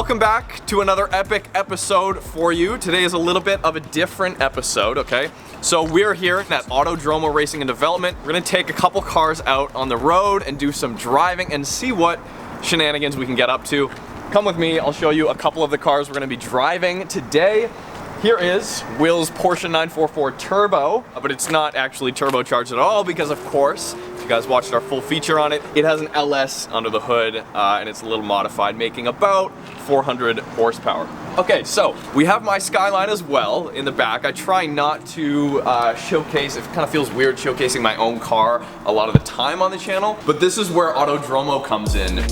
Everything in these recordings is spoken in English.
Welcome back to another epic episode for you. Today is a little bit of a different episode, okay? So we're here at Autodromo Racing and Development. We're gonna take a couple cars out on the road and do some driving and see what shenanigans we can get up to. Come with me, I'll show you a couple of the cars we're gonna be driving today. Here is Will's Porsche 944 Turbo, but it's not actually turbocharged at all because, of course, if you guys watched our full feature on it, it has an LS under the hood and it's a little modified, making about 400 horsepower. Okay, so we have my Skyline as well in the back. I try not to showcase, it kind of feels weird showcasing my own car a lot of the time on the channel, but this is where Autodromo comes in.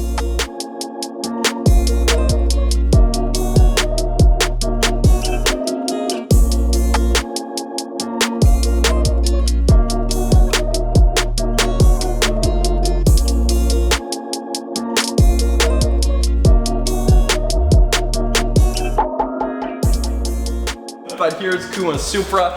But here's Kuma's Supra.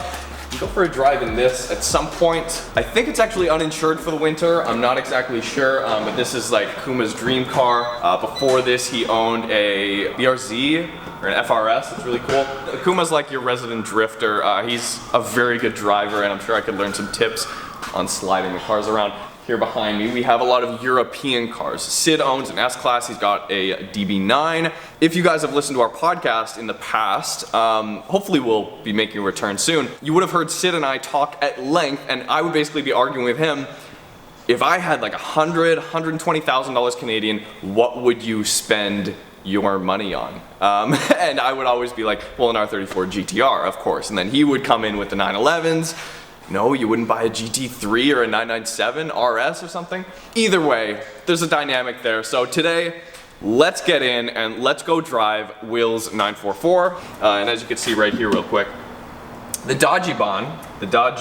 Go for a drive in this at some point. I think it's actually uninsured for the winter. I'm not exactly sure, but this is like Kuma's dream car. Before this, he owned a BRZ or an FRS. It's really cool. Kuma's like your resident drifter. He's a very good driver, and I'm sure I could learn some tips on sliding the cars around. Here behind me, we have a lot of European cars. Sid owns an S-Class, he's got a DB9. If you guys have listened to our podcast in the past, hopefully we'll be making a return soon, you would have heard Sid and I talk at length, and I would basically be arguing with him, if I had like $120,000 Canadian, what would you spend your money on? And I would always be like, well, an R34 GTR, of course. And then he would come in with the 911s. No, you wouldn't buy a GT3 or a 997 RS or something? Either way, there's a dynamic there. So today, let's get in and let's go drive Will's 944. And as you can see right here real quick, the Dodge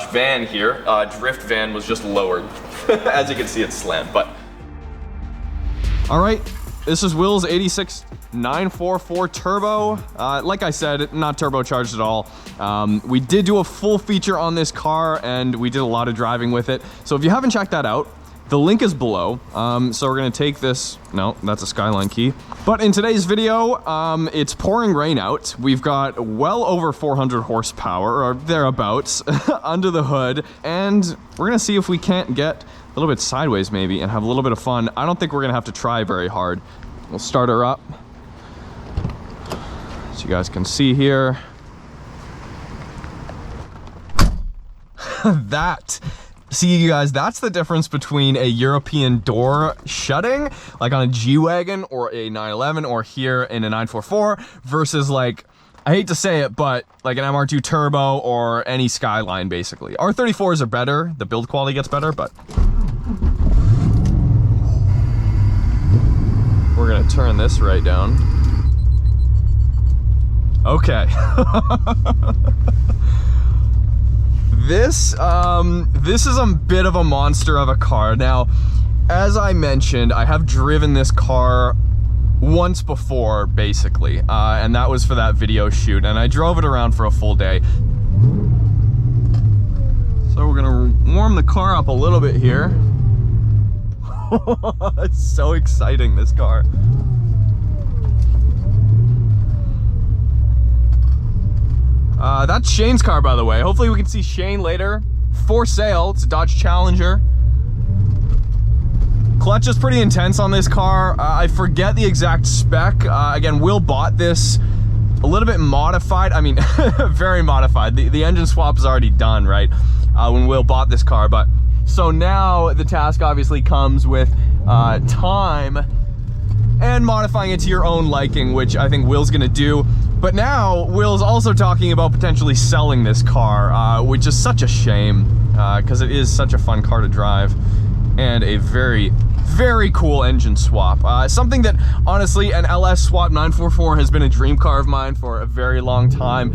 van here, drift van, was just lowered. As you can see, it's slammed, but. All right, this is Will's 86 944 Turbo. Like I said, not turbocharged at all. We did do a full feature on this car and we did a lot of driving with it. So if you haven't checked that out, the link is below. So we're gonna take this, no, that's a Skyline key. But in today's video, it's pouring rain out. We've got well over 400 horsepower or thereabouts under the hood. And we're gonna see if we can't get a little bit sideways maybe and have a little bit of fun. I don't think we're gonna have to try very hard. We'll start her up. So you guys can see here. See you guys, that's the difference between a European door shutting, like on a G-Wagon or a 911 or here in a 944, versus like, I hate to say it, but like an MR2 Turbo or any Skyline basically. R34s are better, the build quality gets better, but. We're gonna turn this right down. Okay. This is a bit of a monster of a car. Now, as I mentioned, I have driven this car once before, basically, and that was for that video shoot, and I drove it around for a full day. So we're gonna warm the car up a little bit here. It's so exciting, this car. That's Shane's car, by the way. Hopefully we can see Shane later. For sale, it's a Dodge Challenger. Clutch is pretty intense on this car. I forget the exact spec. Again, Will bought this a little bit modified. I mean, very modified. The engine swap is already done, right? When Will bought this car, but so now the task obviously comes with time and modifying it to your own liking, which I think Will's gonna do. But now Will's also talking about potentially selling this car, which is such a shame, because it is such a fun car to drive and a very, very cool engine swap. Something that honestly, an LS Swap 944 has been a dream car of mine for a very long time.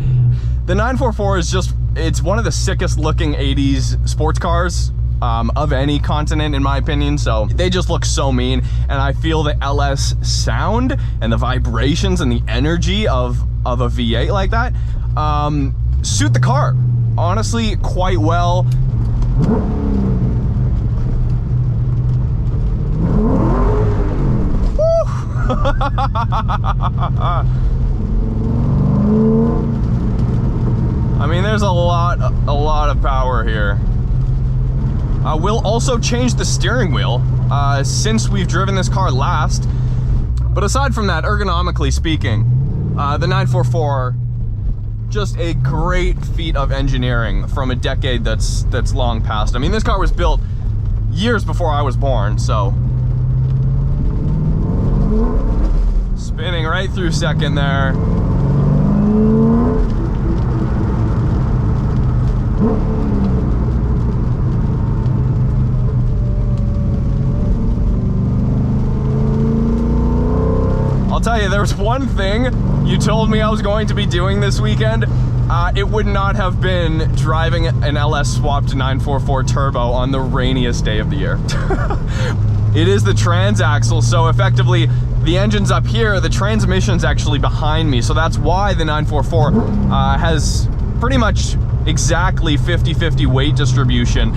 The 944 is just, it's one of the sickest looking 80s sports cars of any continent, in my opinion. So they just look so mean, and I feel the LS sound and the vibrations and the energy of a V8 like that suit the car honestly quite well. Woo! I mean, there's a lot of power here. We'll also change the steering wheel since we've driven this car last. But aside from that, ergonomically speaking, the 944, just a great feat of engineering from a decade that's long past. I mean, this car was built years before I was born, so. Spinning right through second there. I'll tell you, there was one thing you told me I was going to be doing this weekend. It would not have been driving an LS swapped 944 turbo on the rainiest day of the year. It is the transaxle, so effectively the engine's up here, the transmission's actually behind me, so that's why the 944 has pretty much exactly 50-50 weight distribution.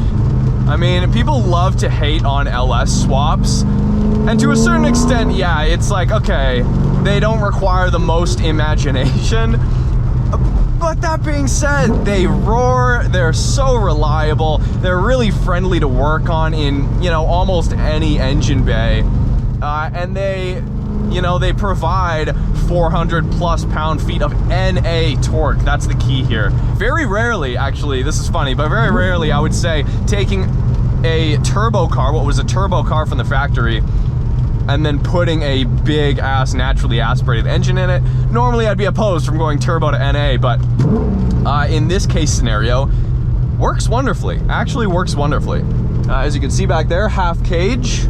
I mean, people love to hate on LS swaps, and to a certain extent, yeah, it's like, okay, they don't require the most imagination. But that being said, they roar, they're so reliable, they're really friendly to work on in, you know, almost any engine bay. And they, you know, they provide 400 plus pound-feet of NA torque. That's the key here. Very rarely, actually, this is funny, but very rarely I would say taking a turbo car, what was a turbo car from the factory, and then putting a big ass naturally aspirated engine in it. Normally I'd be opposed from going turbo to NA, but in this case scenario, works wonderfully, actually works wonderfully. As you can see back there, half cage.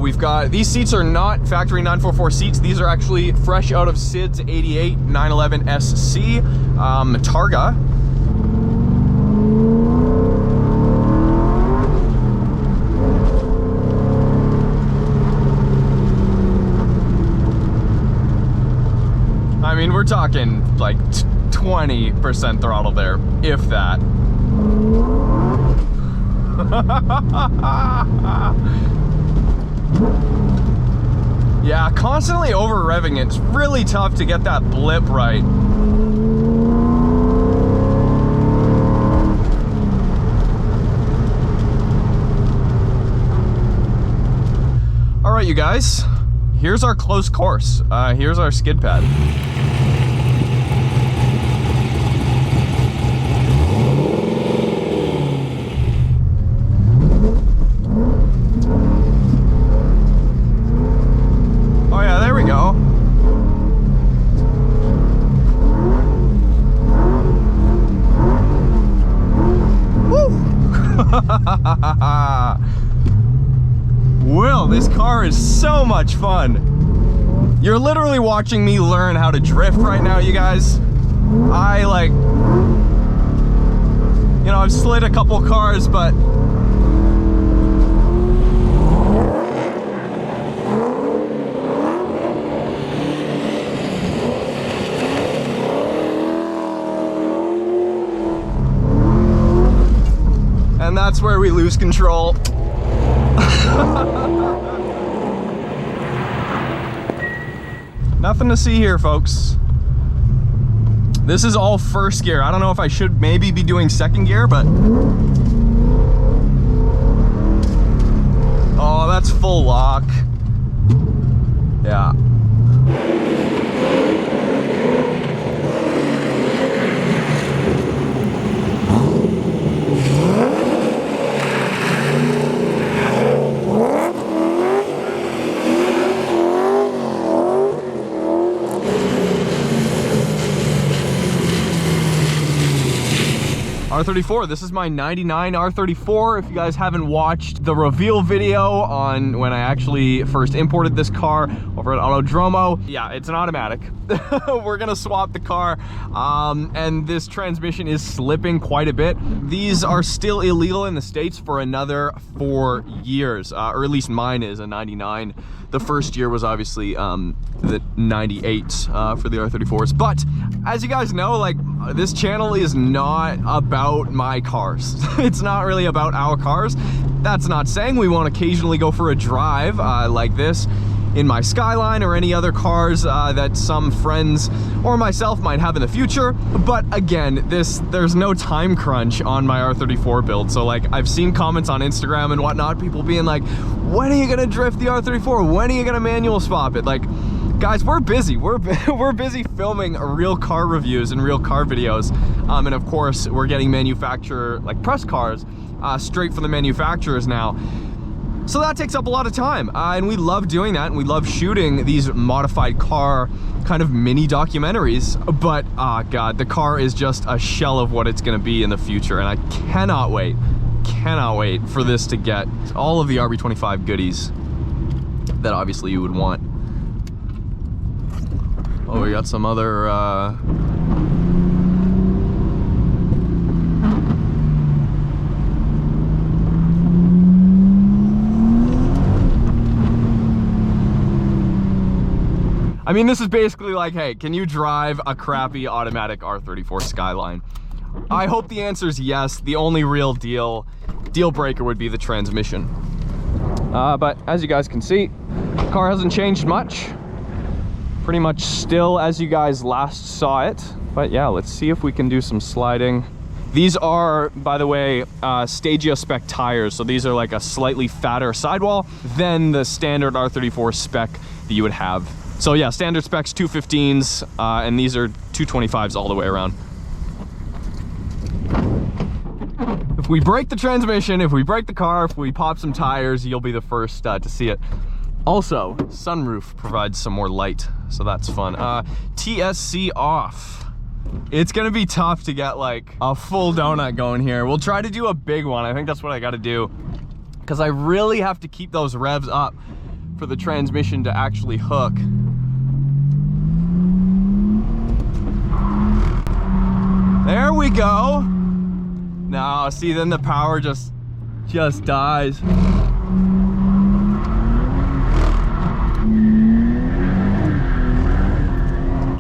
We've got, these seats are not factory 944 seats, these are actually fresh out of SKIDS 88 911 SC Targa. I mean, we're talking like 20% throttle there, if that. Yeah, constantly over revving it's really tough to get that blip right. All right, you guys, here's our close course. Here's our skid pad. Will, this car is so much fun. You're literally watching me learn how to drift right now, you guys. I like, you know, I've slid a couple cars, but and that's where we lose control. Nothing to see here, folks. This is all first gear. I don't know if I should maybe be doing second gear, but oh, that's full lock. Yeah. R34, this is my 99 R34. If you guys haven't watched the reveal video on when I actually first imported this car over at Autodromo, yeah, it's an automatic. We're gonna swap the car, and this transmission is slipping quite a bit. These are still illegal in the States for another 4 years, or at least mine is a 99. The first year was obviously the 98 for the R34s. But as you guys know, like, this channel is not about my cars. It's not really about our cars. That's not saying we won't occasionally go for a drive like this. in my Skyline or any other cars that some friends or myself might have in the future. But again, there's no time crunch on my R34 build. So like, I've seen comments on Instagram and whatnot, people being like, when are you gonna drift the R34? When are you gonna manual swap it? Like, guys, we're busy. We're busy filming real car reviews and real car videos. And of course, we're getting manufacturer, like press cars, straight from the manufacturers now. So that takes up a lot of time. And we love doing that, and we love shooting these modified car kind of mini documentaries. But, God, the car is just a shell of what it's gonna be in the future. And I cannot wait for this to get all of the RB25 goodies that obviously you would want. Oh, we got some other, I mean, this is basically like, hey, can you drive a crappy automatic R34 Skyline? I hope the answer is yes. The only real deal breaker would be the transmission. But as you guys can see, the car hasn't changed much. Pretty much still as you guys last saw it. But yeah, let's see if we can do some sliding. These are, by the way, Stagio spec tires. So these are like a slightly fatter sidewall than the standard R34 spec that you would have. So yeah, standard specs 215s, and these are 225s all the way around. If we break the transmission, if we break the car, if we pop some tires, you'll be the first to see it. Also, sunroof provides some more light, so that's fun. TSC off. It's gonna be tough to get like a full donut going here. We'll try to do a big one. I think that's what I gotta do, because I really have to keep those revs up for the transmission to actually hook. There we go. Now, see, then the power just dies.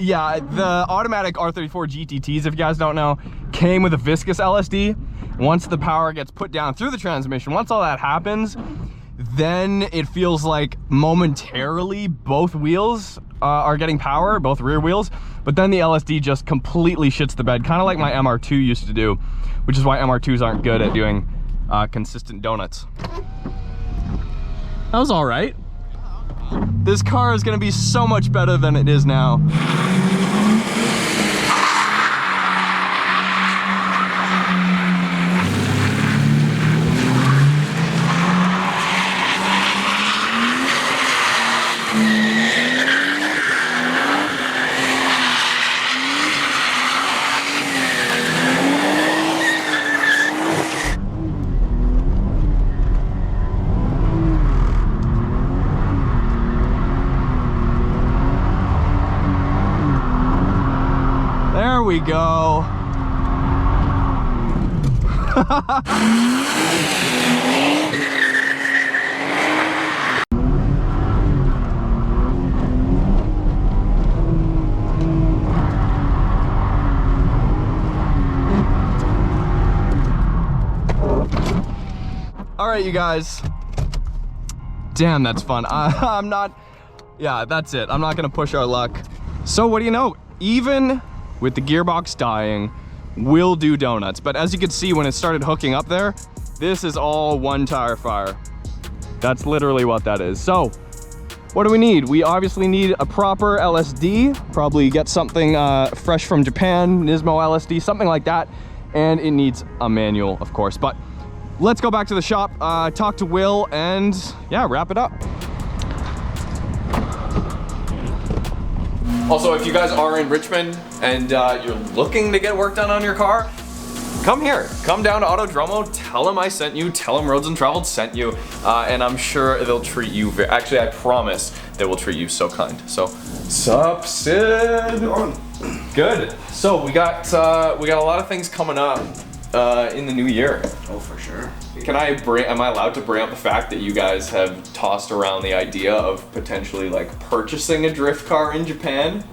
Yeah, the automatic R34 GT-Ts, if you guys don't know, came with a viscous LSD. Once the power gets put down through the transmission, once all that happens, then it feels like momentarily both wheels are getting power, both rear wheels, but then the LSD just completely shits the bed, kind of like my MR2 used to do, which is why MR2s aren't good at doing consistent donuts. That was all right. This car is gonna be so much better than it is now. There we go. All right, you guys. Damn, that's fun. I'm not, yeah, that's it. I'm not gonna push our luck. So what do you know? Even with the gearbox dying, we'll do donuts. But as you can see, when it started hooking up there, this is all one tire fire. That's literally what that is. So what do we need? We obviously need a proper LSD, probably get something fresh from Japan, Nismo LSD, something like that. And it needs a manual, of course. But let's go back to the shop, talk to Will, and yeah, wrap it up. Also, if you guys are in Richmond and you're looking to get work done on your car, come here. Come down to Autodromo, tell them I sent you, tell them Roads Untraveled sent you, and I'm sure they'll treat you very, actually I promise they will treat you so kind. So, sup, Sid? Good. So we got a lot of things coming up in the new year. Oh, for sure. Am I allowed to bring up the fact that you guys have tossed around the idea of potentially like purchasing a drift car in Japan?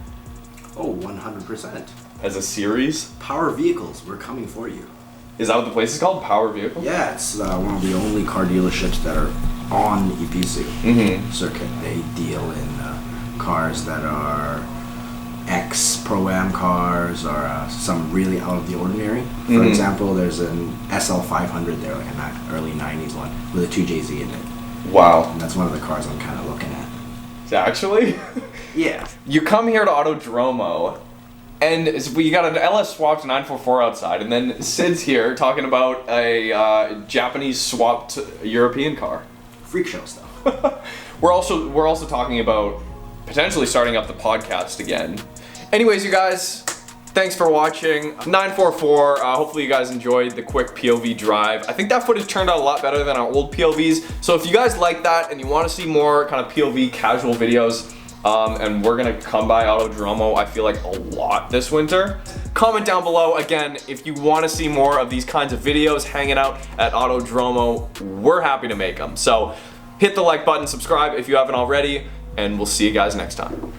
Oh, 100%. As a series? Power Vehicles, we're coming for you. Is that what the place is called? Power Vehicles? Yeah, it's one of the only car dealerships that are on Ibisu circuit. They deal in cars that are ex-Pro-Am cars or some really out of the ordinary. For example, there's an SL500 there, like an early 90s one with a 2JZ in it. Wow. And that's one of the cars I'm kind of looking at. Actually? Yeah. You come here to Autodromo, and we got an LS swapped 944 outside, and then Sid's here talking about a Japanese swapped European car. Freak show stuff. We're also talking about potentially starting up the podcast again. Anyways, you guys, thanks for watching. 944, hopefully you guys enjoyed the quick POV drive. I think that footage turned out a lot better than our old POVs. So if you guys like that and you want to see more kind of POV casual videos, and we're gonna come by Autodromo, I feel like a lot this winter, comment down below. Again, if you want to see more of these kinds of videos hanging out at Autodromo, we're happy to make them. So hit the like button, subscribe if you haven't already, and we'll see you guys next time.